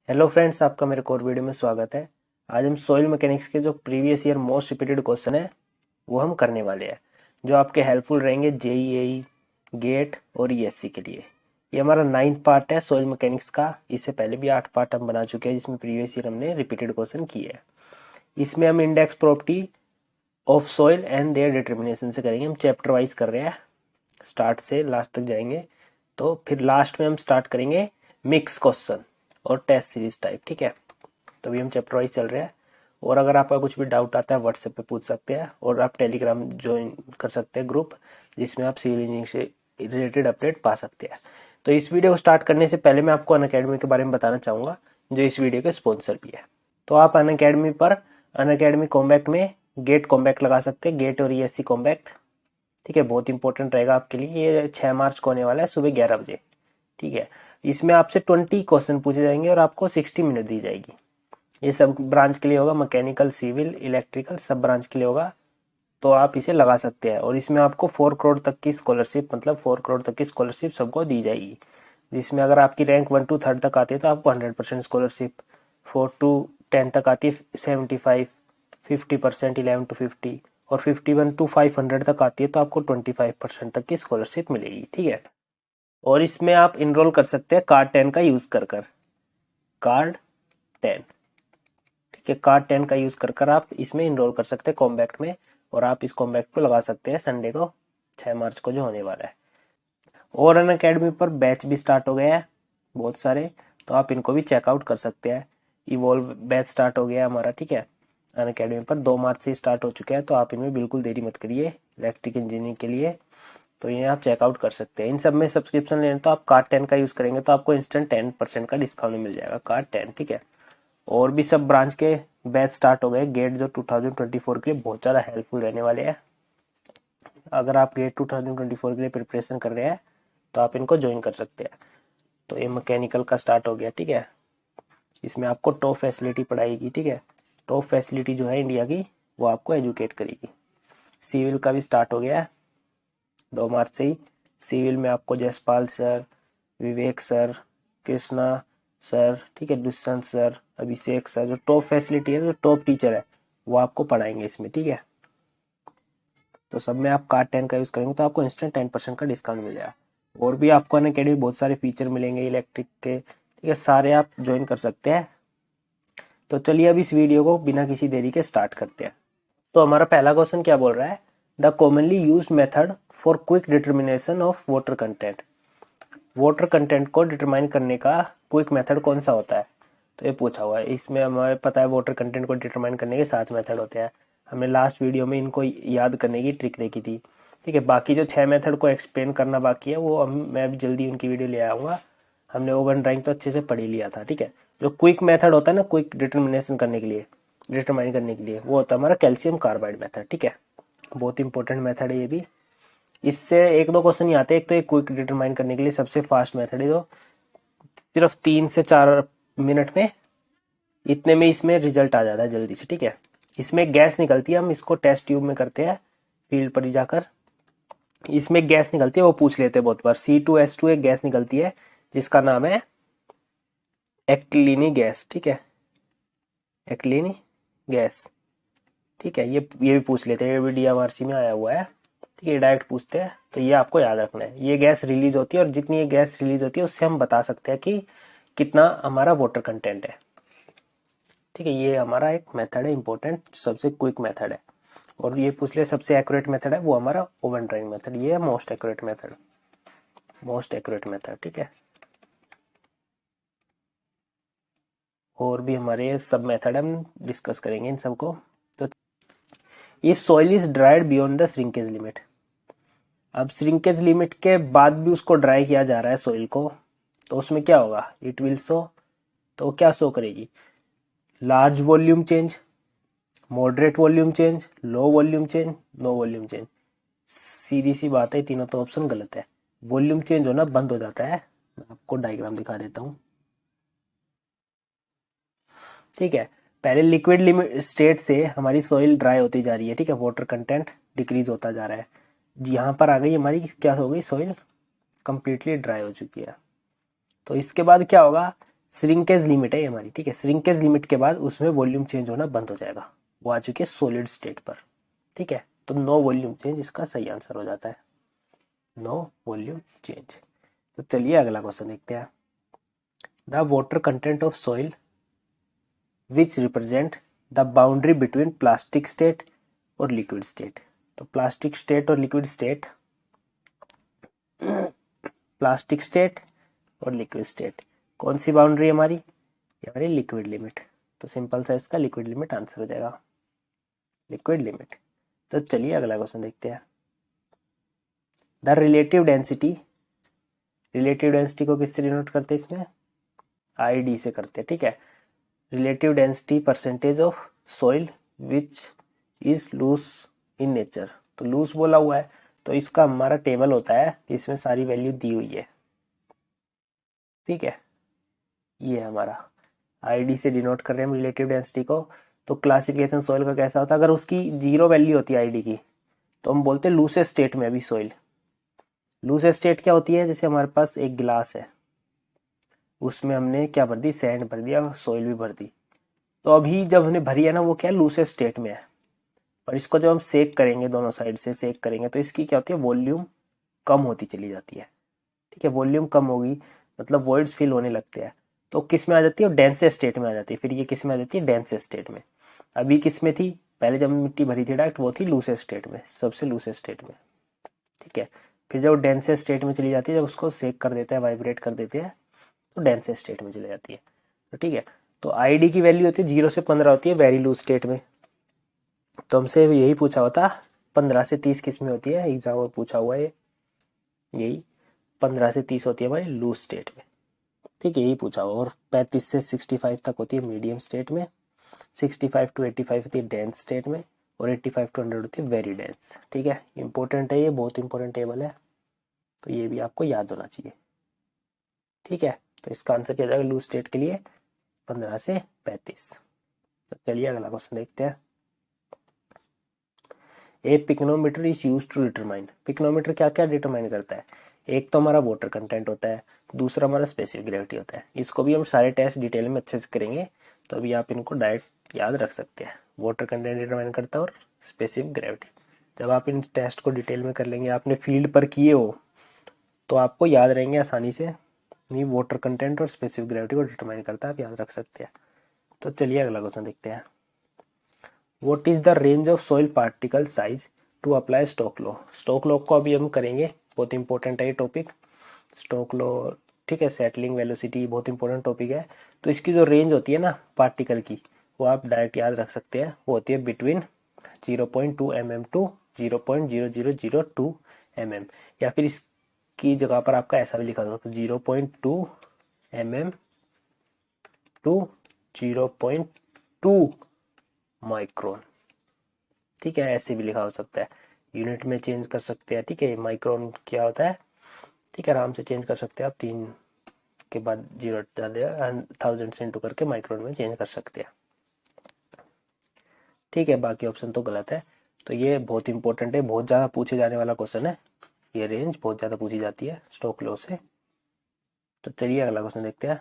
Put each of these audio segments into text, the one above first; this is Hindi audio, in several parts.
हेलो फ्रेंड्स, आपका मेरे कोर वीडियो में स्वागत है। आज हम सॉइल मैकेनिक्स के जो previous year most repeated question है वो हम करने वाले हैं, जो आपके हेल्पफुल रहेंगे जेईई, गेट और ईएससी के लिए। ये हमारा 9th पार्ट है सॉइल मैकेनिक्स का। इससे पहले भी 8 पार्ट हम बना चुके हैं जिसमें प्रीवियस ईयर हमने रिपीटेड क्वेश्चन किए हैं। इसमें हम index property of soil and their determination से करेंगे। हम चैप्टर वाइज कर रहे हैं, स्टार्ट से लास्ट तक जाएंगे। तो फिर लास्ट में हम स्टार्ट करेंगे मिक्स क्वेश्चन और टेस्ट सीरीज टाइप, ठीक है। तो अभी हम चैप्टर वाइज चल रहे हैं, और अगर आपका कुछ भी डाउट आता है व्हाट्सएप पे पूछ सकते हैं, और आप टेलीग्राम ज्वाइन कर सकते हैं ग्रुप, जिसमें आप सिविल इंजीनियरिंग से रिलेटेड अपडेट पा सकते हैं। तो इस वीडियो को स्टार्ट करने से पहले मैं आपको अनअकैडमी के बारे में बताना चाहूँगा, जो इस वीडियो के स्पॉन्सर भी है। तो आप अनअकैडमी पर अनअकैडमी कॉम्बैक्ट में गेट कॉम्बैक्ट लगा सकते हैं, गेट और ईएससी कॉम्बैक्ट, ठीक है। बहुत इंपॉर्टेंट रहेगा आपके लिए। ये 6 मार्च को होने वाला है सुबह 11 बजे, ठीक है। इसमें आपसे 20 क्वेश्चन पूछे जाएंगे और आपको 60 मिनट दी जाएगी। ये सब ब्रांच के लिए होगा, मैकेनिकल, सिविल, इलेक्ट्रिकल, सब ब्रांच के लिए होगा। तो आप इसे लगा सकते हैं, और इसमें आपको 4 करोड़ तक की स्कॉलरशिप, मतलब 4 करोड़ तक की स्कॉलरशिप सबको दी जाएगी। जिसमें अगर आपकी रैंक 1 to 3rd तक आती है तो आपको 100% स्कॉलरशिप, 4 to 10 तक आती है 75, 50%, 11 to 50, और 51 to 500 तक आती है तो आपको 25% तक की स्कॉलरशिप मिलेगी, ठीक है। और इसमें आप इनरोल कर सकते हैं कार्ड 10 का यूज कर कार्ड 10, ठीक है। कार्ड 10 का यूज कर आप इसमें इनरोल कर सकते हैं कॉम्बैक्ट में, और आप इस कॉम्बैक्ट को लगा सकते हैं संडे को 6 मार्च को जो होने वाला है। और अनअकैडमी पर बैच भी स्टार्ट हो गया है बहुत सारे, तो आप इनको भी चेकआउट कर सकते हैं। इवॉल्व बैच स्टार्ट हो गया है हमारा, ठीक है। अनअकैडमी पर 2 मार्च से स्टार्ट हो चुका है, तो आप इनमें बिल्कुल देरी मत करिए इलेक्ट्रिक इंजीनियरिंग के लिए। तो ये आप चेकआउट कर सकते हैं। इन सब में सब्सक्रिप्शन लेना तो आप कार्ड 10 का यूज करेंगे तो आपको इंस्टेंट 10% का डिस्काउंट मिल जाएगा, कार्ड 10, ठीक है। और भी सब ब्रांच के बैच स्टार्ट हो गए। गेट जो 2024 के लिए बहुत ज़्यादा हेल्पफुल रहने वाले हैं। अगर आप गेट 2024 के लिए प्रिपरेशन कर रहे हैं तो आप इनको ज्वाइन कर सकते हैं। तो ये मैकेनिकल का स्टार्ट हो गया, ठीक है। इसमें आपको टॉप फैसिलिटी पढ़ाएगी, ठीक है। टॉप फैसिलिटी जो है इंडिया की, वो आपको एजुकेट करेगी। सिविल का भी स्टार्ट हो गया है 2 मार्च से ही। सिविल में आपको जसपाल सर, विवेक सर, कृष्णा सर, ठीक है, दुष्यंत सर, अभिषेक सर, जो टॉप फैसिलिटी है, जो टॉप टीचर है, वो आपको पढ़ाएंगे इसमें, ठीक है। तो सब में आप कार्ड 10 का यूज करेंगे तो आपको इंस्टेंट 10% का डिस्काउंट मिल जाएगा। और भी आपको अनअकैडमी बहुत सारे फीचर मिलेंगे इलेक्ट्रिक के, ठीक है, सारे आप ज्वाइन कर सकते हैं। तो चलिए अब इस वीडियो को बिना किसी देरी के स्टार्ट करते हैं। तो हमारा पहला क्वेश्चन क्या बोल रहा है, the commonly use method for quick determination of water content. Water content को डिटरमाइन करने का क्विक मेथड कौन सा होता है, तो ये पूछा हुआ है। इसमें हमें पता है वाटर कंटेंट को डिटरमाइन करने के 7 मेथड होते हैं। हमने लास्ट वीडियो में इनको याद करने की ट्रिक देखी थी, ठीक है। बाकी जो 6 मेथड को एक्सप्लेन करना बाकी है वो मैं अभी जल्दी उनकी वीडियो ले आऊँगा। हमने ओवन ड्राइंग तो अच्छे से पढ़ ही लिया था, ठीक है। जो क्विक मेथड होता है ना, क्विक डिटर्मिनेशन करने के लिए, डिटरमाइन करने के लिए, वो होता है हमारा कैल्शियम कार्बाइड मेथड, ठीक है। बहुत इंपॉर्टेंट मेथड है ये भी। इससे 1-2 क्वेश्चन ही आते हैं। एक तो एक क्विक डिटरमाइन करने के लिए सबसे फास्ट मेथड है, जो सिर्फ 3 से 4 मिनट में, इतने में इसमें रिजल्ट आ जाता है जल्दी से, ठीक है। इसमें गैस निकलती है, हम इसको टेस्ट ट्यूब में करते हैं फील्ड पर ही जाकर। इसमें गैस निकलती है, वो पूछ लेते हैं बहुत बार। C2H2 एक गैस निकलती है जिसका नाम है एक्टिलीनी गैस, ठीक है, एक्टिलीनी गैस, ठीक है। ये भी पूछ लेते हैं, ये भी DMRC में आया हुआ है, ठीक है, डायरेक्ट पूछते हैं। तो ये आपको याद रखना है। ये गैस रिलीज होती है, और जितनी ये गैस रिलीज होती है उससे हम बता सकते हैं कि कितना हमारा वाटर कंटेंट है, ठीक है। ये हमारा एक मेथड है इंपॉर्टेंट, सबसे क्विक मेथड है। और ये पूछ ले सबसे एक्यूरेट मेथड है, वो हमारा ओवन ड्राइंग मेथड। ये है most accurate method, most accurate method, ठीक है। और भी हमारे सब मेथड हम डिस्कस करेंगे इन सबको। तो if soil is dried beyond the shrinkage limit, अब श्रिंकेज लिमिट के बाद भी उसको ड्राई किया जा रहा है सॉइल को, तो उसमें क्या होगा, इट विल शो, तो क्या शो करेगी, large volume change, moderate volume change, low volume change, no volume change. सीधी सी बात है, तीनों तो ऑप्शन गलत है। वॉल्यूम चेंज होना बंद हो जाता है। मैं आपको डायग्राम दिखा देता हूँ, ठीक है। पहले लिक्विड लिमिट स्टेट से हमारी सॉइल ड्राई होती जा रही है, ठीक है, वाटर कंटेंट डिक्रीज होता जा रहा है। यहाँ पर आ गई हमारी, क्या हो गई, सॉइल कंप्लीटली ड्राई हो चुकी है। तो इसके बाद क्या होगा, श्रिंकेज लिमिट है ये हमारी, ठीक है। श्रिंकेज लिमिट के बाद उसमें वॉल्यूम चेंज होना बंद हो जाएगा, वो आ चुकी है सॉलिड स्टेट पर, ठीक है। तो नो वॉल्यूम चेंज इसका सही आंसर हो जाता है, नो वॉल्यूम चेंज। तो चलिए अगला क्वेश्चन देखते हैं। The water content of soil which represent the boundary between plastic state और लिक्विड स्टेट। तो प्लास्टिक स्टेट और लिक्विड स्टेट, प्लास्टिक स्टेट और लिक्विड स्टेट, कौन सी बाउंड्री है हमारी, ये हमारी लिक्विड लिमिट। तो सिंपल सा इसका लिक्विड लिमिट आंसर हो जाएगा, लिक्विड लिमिट। तो चलिए अगला क्वेश्चन देखते हैं। The relative density, relative density को किससे डिनोट करते हैं इसमें, आईडी से करते हैं, ठीक है। Relative density percentage of soil which is loose in nature. तो लूज बोला हुआ है तो इसका हमारा टेबल होता है इसमें सारी वैल्यू दी हुई है, ठीक है। ये हमारा आईडी से डिनोट कर रहे हैं हम रिलेटिव डेंसिटी को। तो क्लासिफिकेशन सॉइल का कैसा होता है, अगर उसकी 0 वैल्यू होती है आईडी की तो हम बोलते हैं लूसेस्ट स्टेट में अभी सॉइल। लूसेस्ट स्टेट क्या होती है, जैसे हमारे पास एक गिलास है, उसमें हमने क्या भर दी, सैंड भर दिया, सॉइल भी भर दी। तो अभी जब हमने भरी है ना वो क्या है, लूसेस्ट स्टेट में है। और इसको जब हम सेक करेंगे, दोनों साइड से सेक करेंगे तो इसकी क्या होती है, वॉल्यूम कम होती चली जाती है, ठीक है। वॉल्यूम कम होगी मतलब वॉइड्स फिल होने लगते हैं। तो किस में आ जाती है, डेंसे स्टेट में आ जाती है। फिर ये किस में आ जाती है, डेंसे स्टेट में। अभी किस में थी, पहले जब मिट्टी भरी थी डायरेक्ट वो थी लूसेस्ट स्टेट में, सबसे लूसेस्ट स्टेट में, ठीक है। फिर जब डेंसे स्टेट में चली जाती है, जब उसको सेक कर देते हैं, वाइब्रेट कर देते हैं, तो डेंसे स्टेट में चली जाती है, तो ठीक है। तो आईडी की वैल्यू होती है 0 से 15 होती है वेरी लूज स्टेट में। तो हमसे यही पूछा होता 15 से 30 किस में होती है, एग्जाम में पूछा हुआ है यही 15 से 30 होती है हमारी लूज स्टेट में, ठीक है, यही पूछा हुआ। और 35 से 65 तक होती है मीडियम स्टेट में, 65 to 85 होती है डेंस स्टेट में, और 85 to 100 होती है वेरी डेंस, ठीक है। इंपॉर्टेंट है ये, बहुत इंपॉर्टेंट टेबल है, तो ये भी आपको याद होना चाहिए, ठीक है। तो इसका आंसर क्या जाएगा लूज स्टेट के लिए 15 से 35। तो चलिए अगला क्वेश्चन देखते हैं। A pycnometer is use to determine, pycnometer क्या क्या डिटरमाइन करता है, एक तो हमारा वाटर कंटेंट होता है, दूसरा हमारा स्पेसिफिक ग्रेविटी होता है। इसको भी हम सारे टेस्ट डिटेल में अच्छे से करेंगे, तो अभी आप इनको डायरेक्ट याद रख सकते हैं। वाटर कंटेंट डिटरमाइन करता है और स्पेसिफिक ग्रेविटी। जब आप इन टेस्ट को डिटेल में कर लेंगे, आपने फील्ड पर किए हो तो आपको याद रहेंगे आसानी से। नहीं, वाटर कंटेंट और स्पेसिफिक ग्रेविटी को डिटरमाइन करता है, आप याद रख सकते हैं। तो चलिए अगला क्वेश्चन देखते हैं। What is the range of soil particle size to apply stoke law. Stoke law को अभी हम करेंगे, बहुत इंपॉर्टेंट है ये टॉपिक, स्टोक लॉ, ठीक है। सेटलिंग वेलोसिटी बहुत इंपॉर्टेंट टॉपिक है। तो इसकी जो रेंज होती है ना पार्टिकल की, वो आप डायरेक्ट याद रख सकते हैं, वो होती है बिटवीन 0.2 mm टू 0.0002 mm, या फिर इसकी जगह पर आपका ऐसा भी लिखा होगा, तो 0.2 mm टू 0.2 माइक्रोन, ठीक है। ऐसे भी लिखा हो सकता है, यूनिट में चेंज कर सकते हैं, ठीक है। माइक्रोन क्या होता है, ठीक है, आराम से चेंज कर सकते हैं आप, 3 के बाद 0 डाल दिया, 1000 से इंटू करके माइक्रोन में चेंज कर सकते हैं, ठीक है। बाकी ऑप्शन तो गलत है। तो ये बहुत इंपॉर्टेंट है, बहुत ज़्यादा पूछे जाने वाला क्वेश्चन है, ये रेंज बहुत ज़्यादा पूछी जाती है स्टोक लॉ से। तो चलिए अगला क्वेश्चन देखते हैं।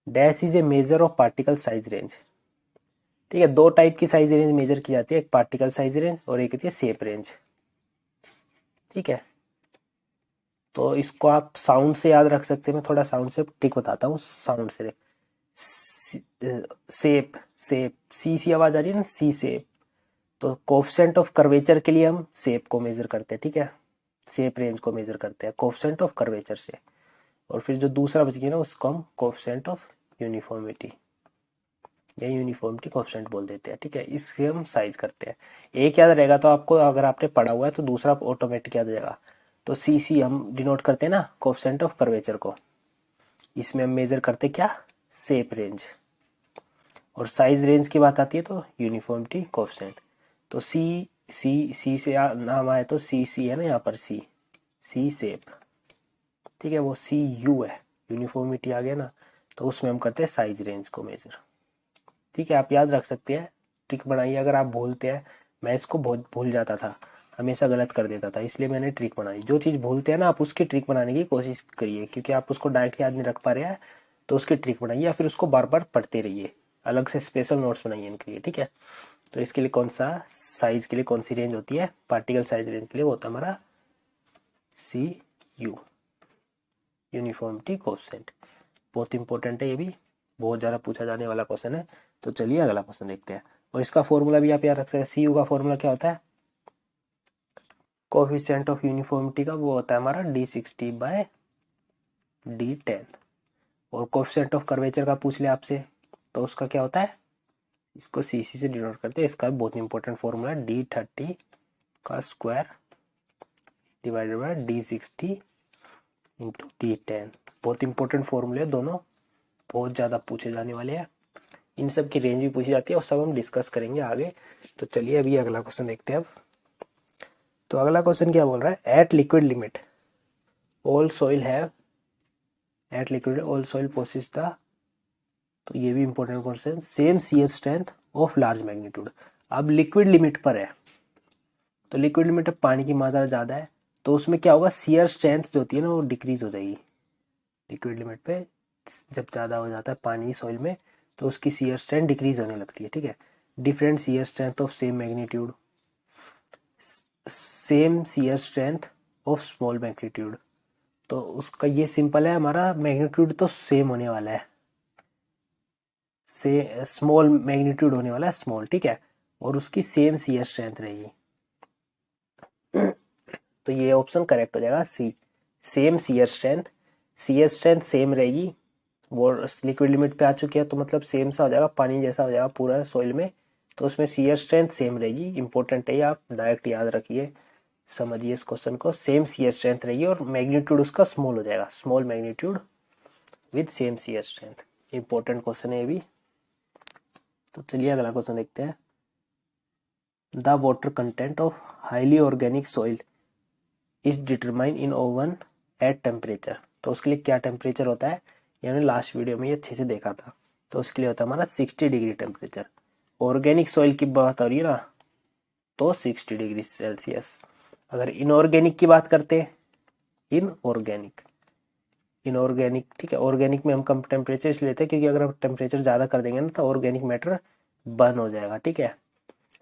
Dash is a measure of particle size range, ठीक है। दो टाइप की साइज रेंज मेजर की जाती है, एक पार्टिकल साइज रेंज और एक होती है शेप रेंज, ठीक है। तो इसको आप साउंड से याद रख सकते हैं, मैं थोड़ा साउंड से ट्रिक बताता हूँ, साउंड से। शेप, शेप, सी सी आवाज आ रही है ना, सी शेप। तो कोफिशिएंट ऑफ कर्वेचर के लिए हम शेप को मेजर करते हैं, ठीक है, शेप रेंज को मेजर करते हैं कोफिशिएंट ऑफ कर्वेचर से। और फिर जो दूसरा बच गया ना उसको हम कोफिशिएंट ऑफ यूनिफॉर्मिटी या यूनिफॉर्मिटी कोफिशिएंट बोल देते हैं, ठीक है। इससे हम साइज करते हैं। एक याद रहेगा तो आपको, अगर आपने पढ़ा हुआ है तो दूसरा ऑटोमेटिक याद रहेगा। तो सी सी हम डिनोट करते हैं ना कोफिशिएंट ऑफ कर्वेचर को, इसमें हम मेजर करते क्या, शेप रेंज। और साइज रेंज की बात आती है तो यूनिफॉर्मिटी कोफिशिएंट। तो सी सी सी से नाम आए तो सी सी है ना यहाँ पर, सी सी शेप, ठीक है। वो सी यू है, यूनिफॉर्मिटी आ गया ना, तो उसमें हम करते हैं साइज रेंज को मेजर, ठीक है। आप याद रख सकते हैं, ट्रिक बनाइए। अगर आप भूलते हैं, मैं इसको बहुत भूल जाता था, हमेशा गलत कर देता था, इसलिए मैंने ट्रिक बनाई। जो चीज़ भूलते हैं ना आप उसकी ट्रिक बनाने की कोशिश करिए, क्योंकि आप उसको डायरेक्ट याद नहीं रख पा रहे हैं, तो उसकी ट्रिक बनाइए या फिर उसको बार बार पढ़ते रहिए, अलग से स्पेशल नोट्स बनाइए इनके लिए, ठीक है। तो इसके लिए कौन सा साइज के लिए कौन सी रेंज होती है, पार्टिकल साइज रेंज के लिए वो होता है हमारा सी यू, यूनिफॉर्मिटी कोएफिशिएंट। बहुत इंपॉर्टेंट है, ये भी बहुत ज़्यादा पूछा जाने वाला क्वेश्चन है। तो चलिए अगला क्वेश्चन देखते हैं। और इसका फॉर्मूला भी आप याद रख सकते हैं। सी यू का फॉर्मूला क्या होता है, कोएफिशिएंट ऑफ यूनिफॉर्मिटी का वो होता है हमारा D60/D10। और कोएफिशिएंट ऑफ कर्वेचर का पूछ ले आपसे तो उसका क्या होता है, इसको सीसी से डिनोट करते हैं। इसका बहुत इंपॉर्टेंट फॉर्मूला है D30 का square divided by D60 into D10। बहुत इंपॉर्टेंट फॉर्मूले दोनों, बहुत ज़्यादा पूछे जाने वाले हैं। इन सब की रेंज भी पूछी जाती है और सब हम डिस्कस करेंगे आगे। तो चलिए अभी अगला क्वेश्चन देखते हैं अब। तो अगला क्वेश्चन क्या बोल रहा है, at liquid limit all soil have, at liquid all soil possess the, तो ये भी important question, same shear strength of large magnitude. अब लिक्विड लिमिट पर है, तो लिक्विड लिमिट में पानी की मात्रा ज़्यादा है तो उसमें क्या होगा, सीयर स्ट्रेंथ जो होती है ना वो डिक्रीज हो जाएगी। लिक्विड लिमिट पे जब ज़्यादा हो जाता है पानी सॉइल में तो उसकी सीयर स्ट्रेंथ डिक्रीज होने लगती है, ठीक है। Different shear strength of same magnitude, same shear strength of small magnitude, तो उसका ये सिंपल है, हमारा मैग्नीट्यूड तो सेम होने वाला है, से स्मॉल मैग्नीट्यूड होने वाला है स्मॉल, ठीक है, और उसकी सेम सीयर स्ट्रेंथ रहेगी। तो ये ऑप्शन करेक्ट हो जाएगा C, same shear strength, shear strength same रहेगी। वो लिक्विड लिमिट पे आ चुकी है तो मतलब सेम सा हो जाएगा, पानी जैसा हो जाएगा पूरा सॉइल में, तो उसमें सीयर स्ट्रेंथ सेम रहेगी। इंपॉर्टेंट है ये, आप डायरेक्ट याद रखिए, समझिए इस क्वेश्चन को। सेम सीयर स्ट्रेंथ रहेगी और मैग्नीट्यूड उसका स्मॉल हो जाएगा, small magnitude with same shear strength. Important question है ये भी। तो चलिए अगला क्वेश्चन देखते हैं। The water content of highly organic soil is determine in oven at temperature. तो उसके लिए क्या टेम्परेचर होता है, ये हमने लास्ट वीडियो में ये अच्छे से देखा था। तो उसके लिए होता है हमारा 60 डिग्री टेम्परेचर। ऑर्गेनिक सॉइल की बात हो रही है ना तो 60 डिग्री सेल्सियस। अगर इनऑर्गेनिक की बात करते हैं, इनऑर्गेनिक, इनऑर्गेनिक, ठीक है, ऑर्गेनिक में हम कम टेम्परेचर इसलिए लेते हैं क्योंकि अगर हम टेम्परेचर ज़्यादा कर देंगे ना तो ऑर्गेनिक मैटर बर्न हो जाएगा, ठीक है।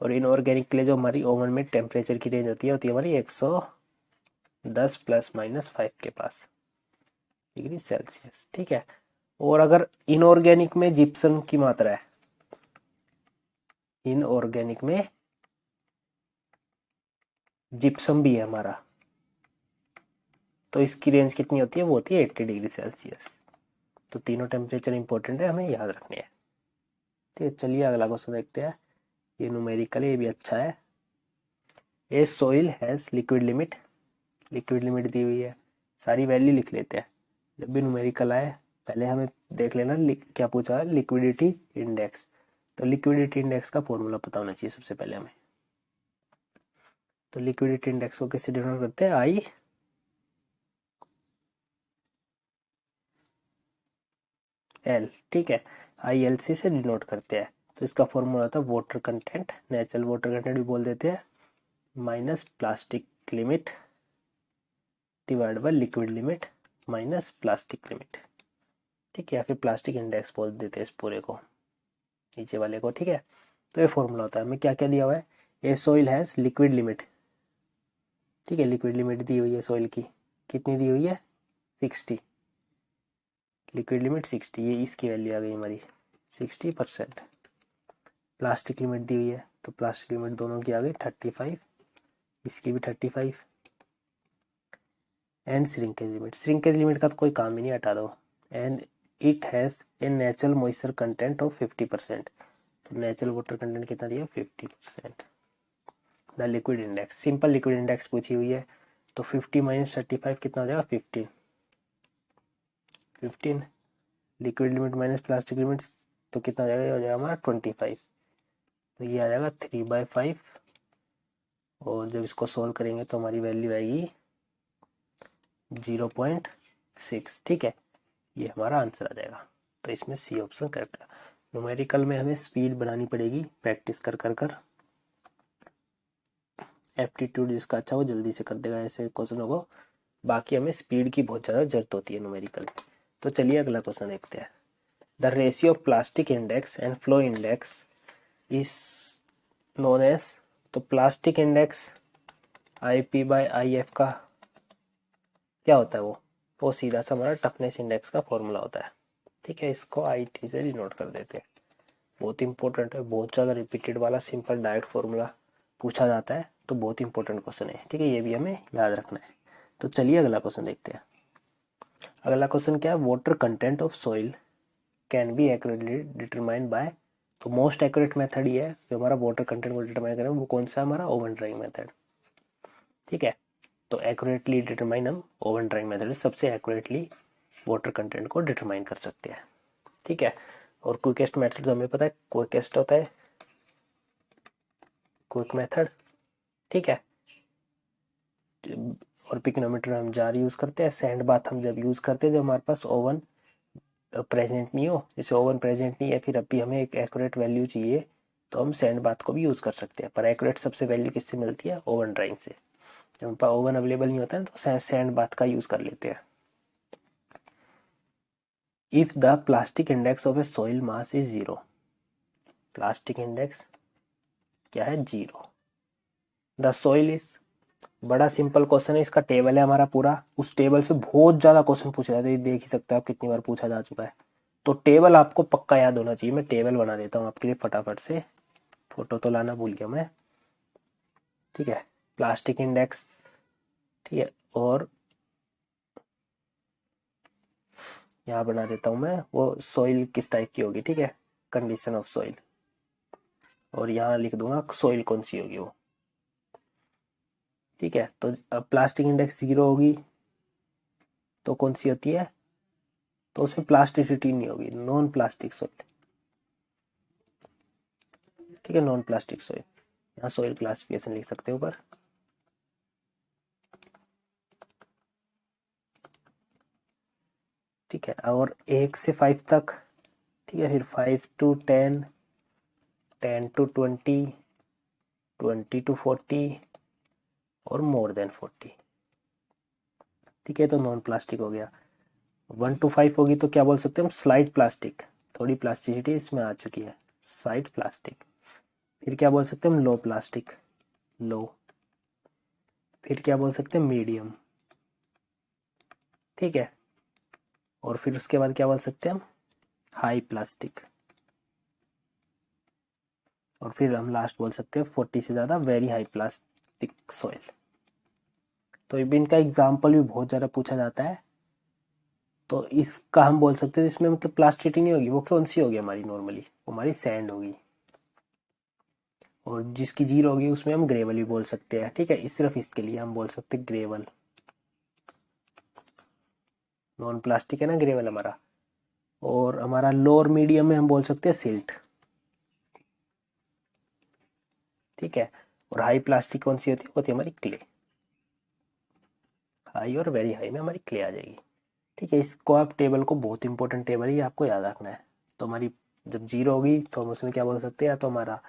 और इनऑर्गेनिक के लिए जो हमारी ओवन में टेम्परेचर की रेंज होती है हमारी 110 ±5 के पास डिग्री सेल्सियस, ठीक है। और अगर इनऑर्गेनिक में जिप्सम की मात्रा है, इनऑर्गेनिक में जिप्सम भी है हमारा, तो इसकी रेंज कितनी होती है, वो होती है 80 डिग्री सेल्सियस। तो तीनों टेम्परेचर इंपॉर्टेंट है, हमें याद रखने हैं। ठीक है, चलिए अगला क्वेश्चन देखते हैं। ये न्यूमेरिकल है, ये भी अच्छा है। A soil has liquid limit, liquid limit दी हुई है, सारी वैल्यू लिख लेते हैं। जब भी न्यूमेरिकल आए पहले हमें देख लेना क्या पूछा है, लिक्विडिटी इंडेक्स। तो लिक्विडिटी इंडेक्स का फॉर्मूला पता होना चाहिए सबसे पहले हमें। तो लिक्विडिटी इंडेक्स को कैसे डिनोट करते हैं, आई एल, ठीक है, आई एल सी से डिनोट करते हैं। तो इसका फॉर्मूला था water content, natural water content भी बोल देते हैं, minus plastic limit divide by liquid limit minus plastic limit, ठीक है, या फिर प्लास्टिक इंडेक्स बोल देते हैं इस पूरे को, नीचे वाले को, ठीक है। तो ये फॉर्मूला होता है। हमें क्या क्या दिया हुआ है, a soil has liquid limit, ठीक है, लिक्विड लिमिट दी हुई है सॉइल की, कितनी दी हुई है 60, लिक्विड लिमिट 60, ये इसकी वैल्यू आ गई हमारी 60%। प्लास्टिक लिमिट दी हुई है तो प्लास्टिक लिमिट दोनों की आ गई 35, इसकी भी 35। And shrinkage limit, shrinkage limit का तो कोई काम ही नहीं, हटा दो। And it has a natural moisture content of 50%, तो नेचुरल वाटर कंटेंट कितना दिया 50%। The liquid index, simple liquid index पूछी हुई है तो 50 - 35 कितना हो जाएगा 15। Liquid limit minus plastic limit तो कितना हो जाएगा, ये हो जाएगा हमारा 25, तो ये आ जाएगा 3/5। और जब इसको सोल्व करेंगे तो हमारी वैल्यू आएगी 0.6, ठीक है, ये हमारा आंसर आ जाएगा। तो इसमें सी ऑप्शन करेक्ट है। न्यूमेरिकल में हमें स्पीड बनानी पड़ेगी प्रैक्टिस कर कर कर। एप्टीट्यूड जिसका अच्छा वो जल्दी से कर देगा ऐसे क्वेश्चनों को, बाकी हमें स्पीड की बहुत ज़्यादा जरूरत होती है न्यूमेरिकल में। तो चलिए अगला क्वेश्चन देखते हैं। The ratio of plastic index and flow index is known as, तो प्लास्टिक इंडेक्स IP/IF का क्या होता है, वो सीधा सा हमारा टफनेस इंडेक्स का फॉर्मूला होता है। ठीक है, इसको IT से डिनोट कर देते हैं। बहुत इंपॉर्टेंट है, बहुत ज़्यादा रिपीटेड वाला सिंपल डायरेक्ट फॉर्मूला पूछा जाता है, तो बहुत इंपॉर्टेंट क्वेश्चन है। ठीक है, ये भी हमें याद रखना है। तो चलिए अगला क्वेश्चन देखते हैं। अगला क्वेश्चन क्या है, water content of soil can be accurately determined by, तो मोस्ट एक्यूरेट मेथड ये है जो हमारा वाटर कंटेंट को डिटरमाइन करें, वो कौन सा हमारा ओवन ड्राइंग मेथड। ठीक है, तो एक्यूरेटली डिटरमाइन हम ओवन ड्राइंग मेथड सबसे एक्यूरेटली वाटर कंटेंट को डिटरमाइन कर सकते हैं। ठीक है, और क्विकेस्ट मेथड तो हमें पता है, क्विकेस्ट होता है क्विक मेथड। ठीक है, और पिकोनोमीटर हम जार यूज़ करते हैं। सैंड बाथ हम जब यूज़ करते हैं जब हमारे पास ओवन प्रेजेंट नहीं हो, जैसे ओवन प्रेजेंट नहीं है, फिर अभी हमें एक एक्यूरेट वैल्यू चाहिए, तो हम सैंड बाथ को भी यूज़ कर सकते हैं। पर एक्यूरेट सबसे वैल्यू किससे मिलती है, ओवन ड्राइंग से। जब हमारे पास ओवन अवेलेबल नहीं होता है तो सैंड बाथ का यूज़ कर लेते हैं। If the plastic index of A soil mass is 0, plastic index क्या है, 0। द सॉइल इज, बड़ा सिंपल क्वेश्चन है, इसका टेबल है हमारा पूरा, उस टेबल से बहुत ज्यादा क्वेश्चन पूछे जाते हैं, देख ही सकते हैं आप कितनी बार पूछा जा चुका है। तो टेबल आपको पक्का याद होना चाहिए। मैं टेबल बना देता हूँ आपके लिए फटाफट से, फोटो तो लाना भूल गया मैं। ठीक है, प्लास्टिक इंडेक्स, ठीक है, और यहाँ बना देता हूँ मैं, वो सॉइल किस टाइप की होगी। ठीक है, कंडीशन ऑफ सॉइल, और यहाँ लिख दूंगा सॉइल कौन सी होगी वो। ठीक है, तो अब प्लास्टिक इंडेक्स 0 होगी तो कौन सी होती है, तो उसमें प्लास्टिसिटी नहीं होगी, नॉन प्लास्टिक सॉइल। ठीक है, नॉन प्लास्टिक सॉइल, यहाँ सॉइल क्लासिफिकेशन लिख सकते हो ऊपर। ठीक है, और 1 से 5 तक, ठीक है, फिर 5 to 10, 10 to 20, 20 to 40 और मोर देन 40। ठीक है, तो नॉन प्लास्टिक हो गया। 1 to 5 होगी तो क्या बोल सकते हैं हम, स्लाइड प्लास्टिक, थोड़ी प्लास्टिसिटी इसमें आ चुकी है, साइड प्लास्टिक। फिर क्या बोल सकते हैं हम, लो प्लास्टिक, लो। फिर क्या बोल सकते हैं, मीडियम। ठीक है, और फिर उसके बाद क्या बोल सकते हैं हम, हाई प्लास्टिक। और फिर हम लास्ट बोल सकते हैं 40 से ज़्यादा, वेरी हाई प्लास्टिक सॉइल। तो इनका एग्जाम्पल भी बहुत ज़्यादा पूछा जाता है, तो इसका हम बोल सकते हैं इसमें मतलब प्लास्टिसिटी नहीं होगी, वो कौन सी होगी हमारी, नॉर्मली हमारी सैंड होगी। और जिसकी 0 होगी उसमें हम ग्रेवल भी बोल सकते हैं। ठीक है, सिर्फ इसके लिए हम बोल सकते हैं ग्रेवल, नॉन प्लास्टिक है ना ग्रेवल हमारा। और हमारा लोअर मीडियम में हम बोल सकते हैं सिल्ट। ठीक है, और हाई प्लास्टिक कौन सी होती है, होती है हमारी क्ले। हाई और वेरी हाई में हमारी क्ले आ जाएगी। ठीक है, इसको आप टेबल को, बहुत इंपॉर्टेंट टेबल है ये, आपको याद रखना है। तो हमारी जब 0 होगी तो हम उसमें क्या बोल सकते हैं, या तो हमारा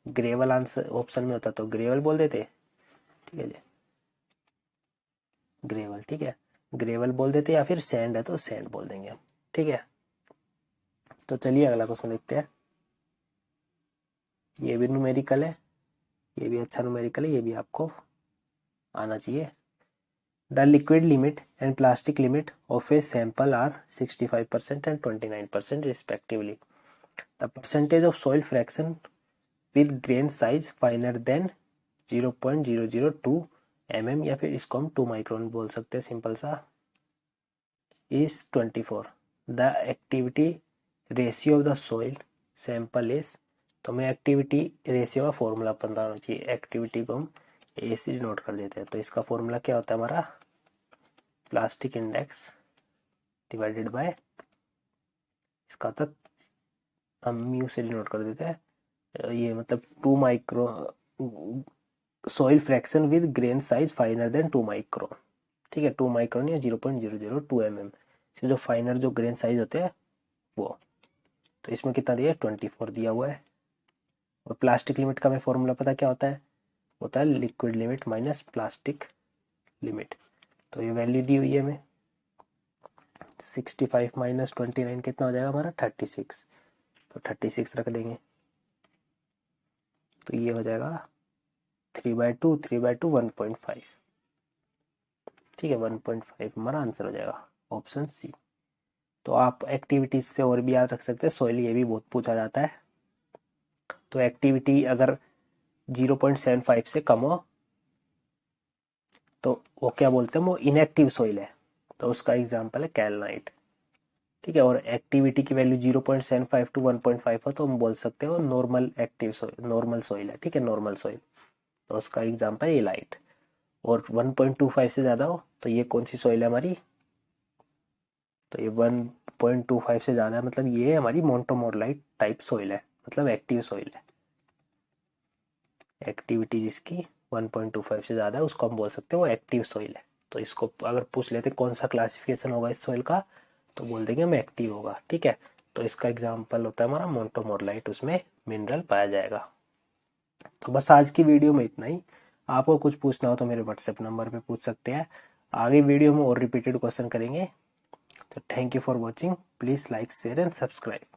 ग्रेवल आंसर ऑप्शन में होता तो ग्रेवल बोल देते। ठीक है जी, ग्रेवल। ठीक है, ग्रेवल बोल देते, या फिर सैंड है तो सैंड बोल देंगे हम। ठीक है, तो चलिए अगला क्वेश्चन देखते हैं। ये भी न्यूमेरिकल है, ये भी अच्छा न्यूमेरिकल है, ये भी आपको आना चाहिए। The liquid limit and plastic limit of a sample are 65% and 29% respectively. The percentage of soil fraction with grain size finer than 0.002 mm, या फिर इसको हम 2 माइक्रोन बोल सकते हैं सिंपल सा, is 24। The activity ratio of the soil sample is, तो हमें एक्टिविटी रेशियो का फॉर्मूला पता होना चाहिए। एक्टिविटी को हम ए से नोट कर देते हैं, तो इसका फॉर्मूला क्या होता है हमारा, प्लास्टिक इंडेक्स डिवाइडेड बाय, इसका तक हम म्यू से नोट कर देते हैं, ये मतलब 2 micro soil fraction with grain size finer than 2 micron. ठीक है, 2 माइक्रोन या 0.002 mm, इसके जो फाइनर जो ग्रेन साइज होते हैं वो। तो इसमें कितना दिया है, 24 दिया हुआ है। और प्लास्टिक लिमिट का हमें फॉर्मूला पता क्या होता है liquid limit minus plastic limit. तो ये वैल्यू दी हुई है हमें 65 माइनस 29 कितना हो जाएगा हमारा 36। तो 36 रख देंगे, तो ये हो जाएगा 3/2 3/2 1.5। ठीक है, 1.5 हमारा आंसर हो जाएगा ऑप्शन सी। तो आप एक्टिविटीज से और भी याद रख सकते हैं, सॉइल ये भी बहुत पूछा जाता है। तो एक्टिविटी अगर 0.75 से कम हो तो वो क्या बोलते हैं, वो इनएक्टिव सॉइल है, तो उसका एग्जांपल है कैलनाइट। ठीक है, और एक्टिविटी की वैल्यू 0.75 टू 1.5 हो तो हम बोल सकते हो normal active soil, normal soil है। ठीक है, नॉर्मल सॉइल, तो उसका एग्जांपल है इलाइट। और 1.25 से ज़्यादा हो तो ये कौन सी सॉइल है हमारी, तो ये 1.25 से ज़्यादा है, मतलब ये हमारी मोंटोमोरलाइट टाइप सॉइल है, मतलब एक्टिव सॉइल है। एक्टिविटी जिसकी 1.25 से ज़्यादा है उसको हम बोल सकते हैं वो एक्टिव सॉइल है। तो इसको अगर पूछ लेते कौन सा क्लासिफिकेशन होगा इस सॉइल का, तो बोल देंगे हम एक्टिव होगा। ठीक है, तो इसका एग्जाम्पल होता है हमारा मोंटोमोरलाइट, उसमें मिनरल पाया जाएगा। तो बस आज की वीडियो में इतना ही। आपको कुछ पूछना हो तो मेरे व्हाट्सएप नंबर पे पूछ सकते हैं। आगे वीडियो में और रिपीटेड क्वेश्चन करेंगे। तो thank you for watching, please like share and subscribe.